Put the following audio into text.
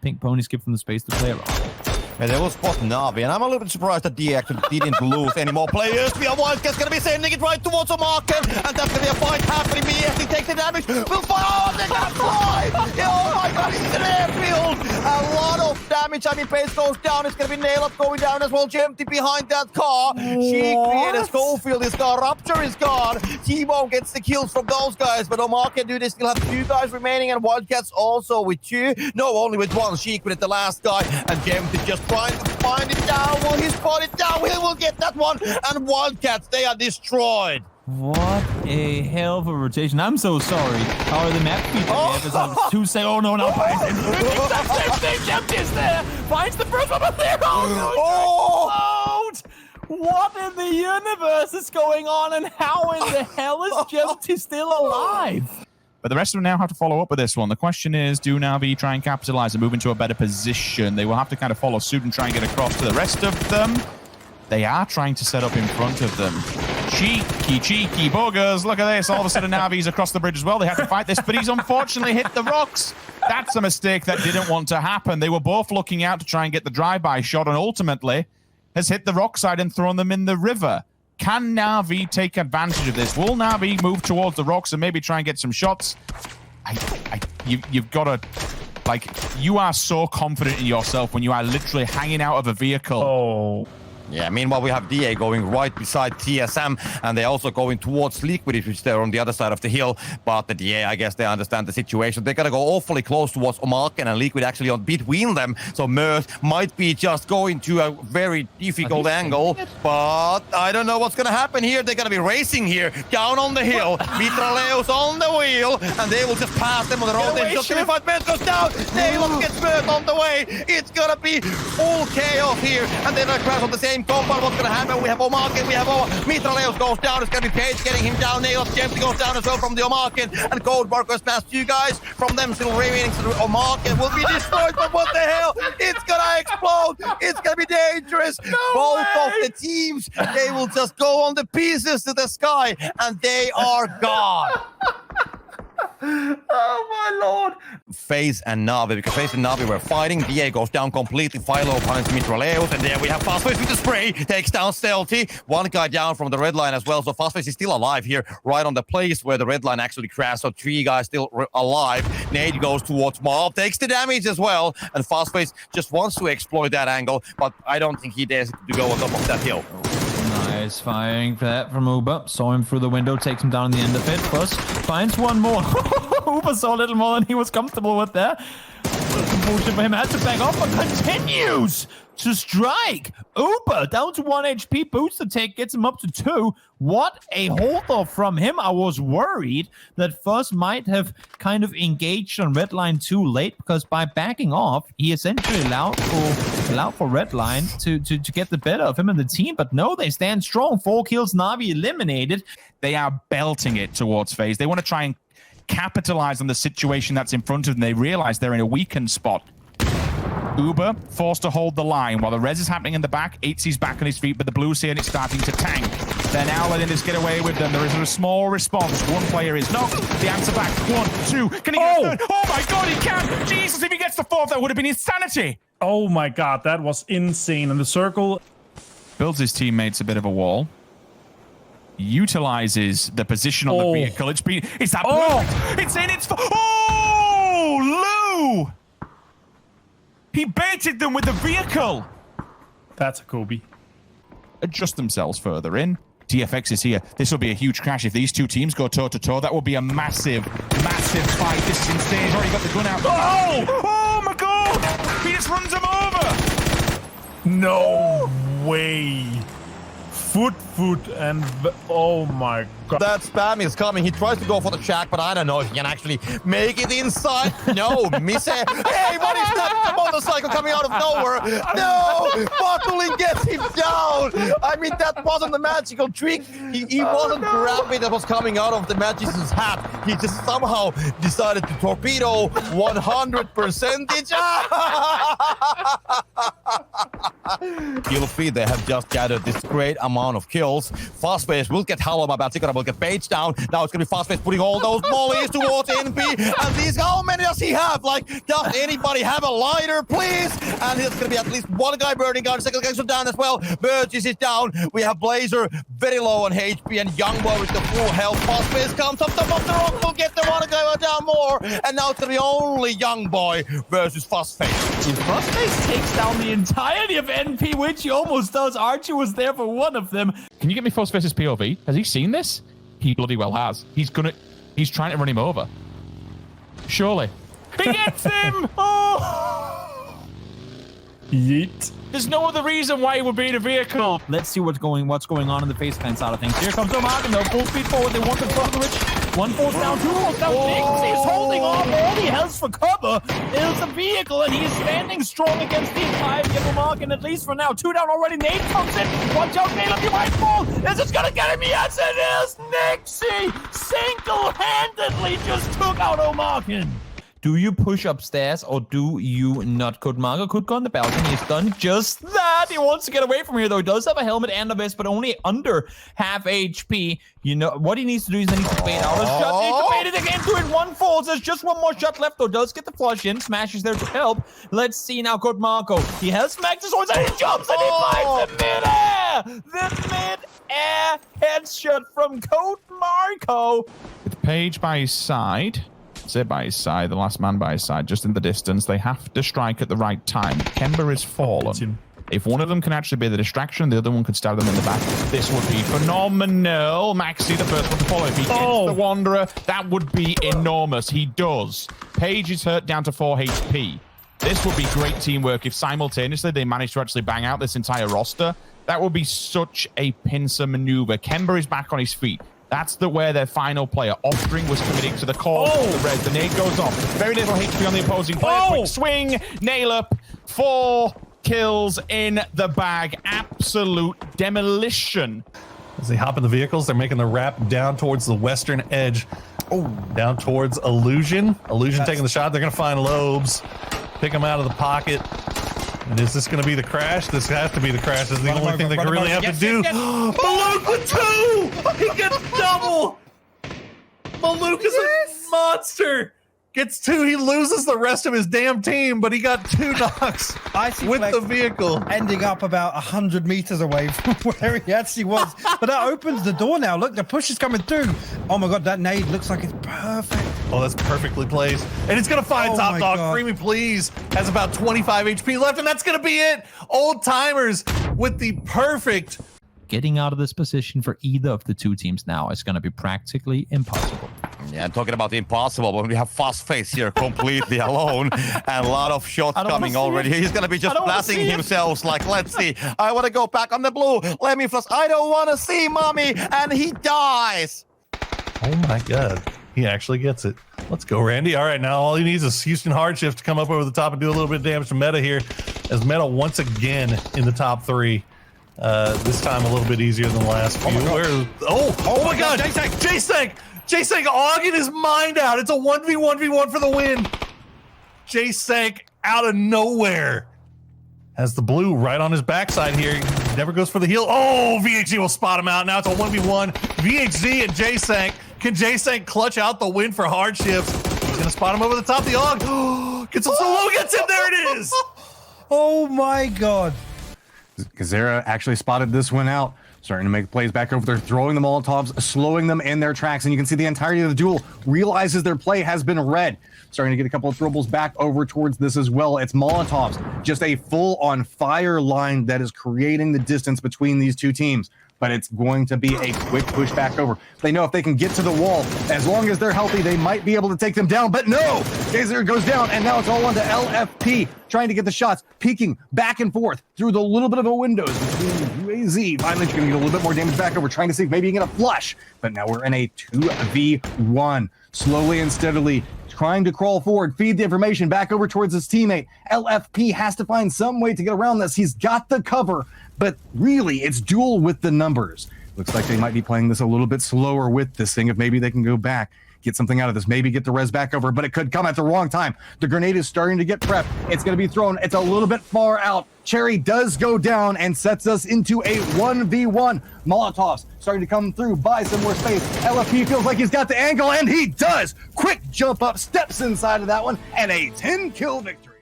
pink pony skip from the space to play around. Yeah, they will spot Na'Vi, and I'm a little bit surprised that DA actually didn't lose any more players. We are WILDCA's gonna be sending it right towards the market, and that's gonna be a fight happening. BFC takes the damage. Will fire. Oh, they got fly! Oh my god, it's an airfield! A lot of damage. I mean, base goes down. It's gonna be Nail Up going down as well. Empty behind that car. She created Schofield is gone. Rapture is gone. T-Bone gets the kills from those guys, but Omake do they still have 2 guys remaining, and WILDCA's also with 2. No, only with 1. Sheik with the last guy, and Empty just trying to find it down. Will he spot it down? He will get that one. And WILDCA's, they are destroyed. What a hell of a rotation. I'm so sorry. How are the map people? 2 say, oh no, Finds it. Empty is there. Finds the first one, but there. Oh no! What in the universe is going on, and how in the hell is Empty still alive? But the rest of them now have to follow up with this one. The question is, do Na'Vi try and capitalize and move into a better position? They will have to kind of follow suit and try and get across to the rest of them. They are trying to set up in front of them. Cheeky buggers. Look at this. All of a sudden, Na'Vi's across the bridge as well. They have to fight this, but he's unfortunately hit the rocks. That's a mistake that didn't want to happen. They were both looking out to try and get the drive-by shot, and ultimately has hit the rock side and thrown them in the river. Can Na'Vi take advantage of this? Will Na'Vi move towards the rocks and maybe try and get some shots? You've got to, like, you are so confident in yourself when you are literally hanging out of a vehicle. Oh. Yeah, meanwhile, we have DA going right beside TSM, and they're also going towards Liquid, which they're on the other side of the hill. But the DA, I guess they understand the situation. They gotta go awfully close towards Omake, and Liquid actually on between them. So Mirth might be just going to a very difficult angle, but I don't know what's gonna happen here. They're gonna be racing here, down on the hill. Mitraleus on the wheel, and they will just pass them on the road. Then just 25 minutes goes down. Nailus gets Mirth on the way. It's gonna be full chaos here, and they're gonna crash on the same compound. What's gonna happen? We have Omake, we have Mitraleus goes down. It's gonna be Page getting him down. Nailus Empty goes down as well from the Omake, and Cold Barker smashed 2 guys. From them still remaining, so Omake will be destroyed. But what the hell? It's gonna explode. It's gonna be dangerous. Both of the teams, they will just go on the pieces to the sky, and they are gone. Oh my lord. FaZe and Na'Vi, because FaZe and Na'Vi were fighting. DA goes down completely. Philo finds Mitraleus, and there we have FastFace with the spray. Takes down Stealthy. 1 guy down from the red line as well. So FastFace is still alive here, right on the place where the red line actually crashed. So 3 guys still alive. Nade goes towards Mob, takes the damage as well. And FastFace just wants to exploit that angle, but I don't think he dares to go on top of that hill. Nice firing for that from Uber. Saw him through the window, takes him down in the end of it. Plus, finds 1 more. Uber saw a little more than he was comfortable with there. Bullshit for him. Had to back off, but continues to strike. Uber down to 1 HP. Boosts the take, gets him up to 2. What a hold off from him. I was worried that FaZe might have kind of engaged on Redline too late, because by backing off, he essentially allowed for Redline to get the better of him and the team. But no, they stand strong. 4 kills, Na'Vi eliminated. They are belting it towards FaZe. They want to try and capitalize on the situation that's in front of them. They realize they're in a weakened spot. Uber forced to hold the line while the res is happening in the back. 8C's back on his feet, but the blues here and it's starting to tank. They're now letting this get away with them. There is a small response. 1 player is knocked. The answer back. 1, 2. Can he get a third? Oh my god, he can! Jesus, if he gets the 4th, that would have been insanity! Oh my god, that was insane. And the circle builds his teammates a bit of a wall. Utilizes the position on the vehicle. It's that perfect. It's in. It's Lou! He baited them with the vehicle. That's a Kobe. Adjust themselves further in. TFX is here. This will be a huge crash if these 2 teams go toe-to-toe. That will be a massive fight. This is insane. He's already got the gun out. Oh my god! He just runs him over. No way. Foot, and oh my god. That spam is coming. He tries to go for the jack, but I don't know if he can actually make it inside. No, miss it. Hey, what is that? The motorcycle coming out of nowhere. No, Buckling gets him down. I mean, that wasn't a magical trick. He wasn't grabbing that was coming out of the magician's hat. He just somehow decided to torpedo 100%. Kill feed, they have just gathered this great amount of kills. FAZE will get Hollow, my bad. Zikara will get Page down. Now it's gonna be FAZE putting all those mollies towards NP. And these, how many does he have? Like, does anybody have a lighter, please? And there's gonna be at least one guy burning down. Second guy's down as well. Burgess is down. We have Blazer very low on HP, and Youngboy with the full health. FAZE comes up top of the rock, will get the one guy down more. And now it's gonna be only Youngboy versus FAZE. If FAZE takes down the entirety of NP, which he almost does, Archie was there for one of them. Can you get me FAZE's POV? Has he seen this? He bloody well has. He's trying to run him over. Surely. He gets him! Oh! Yeet. There's no other reason why he would be in a vehicle. Let's see what's going on in the FaZe fan side of things. Here comes Omarkin, though. Full speed forward. They want the coverage. One falls down, two falls down. Nix is holding on. All he has for cover is a vehicle, and he is standing strong against the entire Omarkin, at least for now. Two down already. Nate comes in. Watch out, Nate, you might fall. Is this going to get him? Yes, it is. Nixie single-handedly just took out Omarkin. Do you push upstairs or do you not? Marco could go on the balcony. He's done just that. He wants to get away from here, though. He does have a helmet and a vest, but only under half HP. You know, what he needs to do is he needs to bait out a shot. He needs to bait it again to it. One falls. There's just one more shot left, though. Does get the flush in. Smash is there to help. Let's see now, Marco. He has smacked his swords and he jumps and he finds the mid-air. The mid-air headshot from Marco. With Page by his side. Zip by his side, the last man by his side, just in the distance. They have to strike at the right time. Kemba is fallen. If one of them can actually be the distraction, the other one could stab them in the back. This would be phenomenal. Maxi, the first one to follow. If he gets the Wanderer, that would be enormous. He does. Page is hurt down to 4 HP. This would be great teamwork if simultaneously they manage to actually bang out this entire roster. That would be such a pincer maneuver. Kemba is back on his feet. That's where their final player, Offspring, was committing to the call. The red. The nade goes off. Very little HP on the opposing player. Quick swing. Nail up. 4 kills in the bag. Absolute demolition. As they hop in the vehicles, they're making the wrap down towards the western edge. Oh, down towards Illusion. Illusion taking the shot. They're going to find Lobes. Pick him out of the pocket. And is this going to be the crash? This has to be the crash. This is the only thing they can really have to do. Maluk with 2! He gets double! Maluk is a monster! Gets 2. He loses the rest of his damn team, but he got 2 knocks with the vehicle. Ending up about 100 meters away from where he actually was. But that opens the door now. Look, the push is coming through. Oh my God, that nade looks like it's perfect. Oh, that's perfectly placed. And it's going to find Top Dog. Free me, please. Has about 25 HP left, and that's going to be it. Old Timers with the perfect. Getting out of this position for either of the two teams now is going to be practically impossible. Yeah, talking about the impossible, but we have FAZE here completely alone, and a lot of shots coming already. He's gonna be just blasting himself. Like, let's see. I want to go back on the blue. Let me flash. I don't want to see mommy, and he dies. Oh my God, he actually gets it. Let's go, Randy. All right, now all he needs is Houston Hardship to come up over the top and do a little bit of damage to Meta here, as Meta once again in the top 3. This time a little bit easier than the last few. Oh my God, J-Sank ogging his mind out. It's a 1v1v1 for the win. J-Sank out of nowhere. Has the blue right on his backside here. He never goes for the heal. Oh, VHZ will spot him out. Now it's a 1v1. VHZ and J-Sank. Can J-Sank clutch out the win for Hardships? He's going to spot him over the top of the AUG. Gets him so low, gets him. There it is. Oh my God. Kazera actually spotted this one out. Starting to make plays back over there, throwing the Molotovs, slowing them in their tracks, and you can see the entirety of the duel realizes their play has been read. Starting to get a couple of throwables back over towards this as well. It's Molotovs, just a full-on fire line that is creating the distance between these two teams. But it's going to be a quick push back over. They know if they can get to the wall, as long as they're healthy, they might be able to take them down. But no! Gazer goes down, and now it's all on to LFP, trying to get the shots, peeking back and forth through the little bit of a windows between UAZ. Finally, going to get a little bit more damage back over, trying to see if maybe you can get a flush. But now we're in a 2v1, slowly and steadily trying to crawl forward, feed the information back over towards his teammate. LFP has to find some way to get around this. He's got the cover, but really, it's duel with the numbers. Looks like they might be playing this a little bit slower with this thing, if maybe they can go back, get something out of this, maybe get the res back over, but it could come at the wrong time. The grenade is starting to get prepped. It's going to be thrown. It's a little bit far out. Cherry does go down and sets us into a 1v1. Molotovs starting to come through, buy some more space. LFP feels like he's got the angle, and he does. Quick jump up, steps inside of that one, and a 10-kill victory.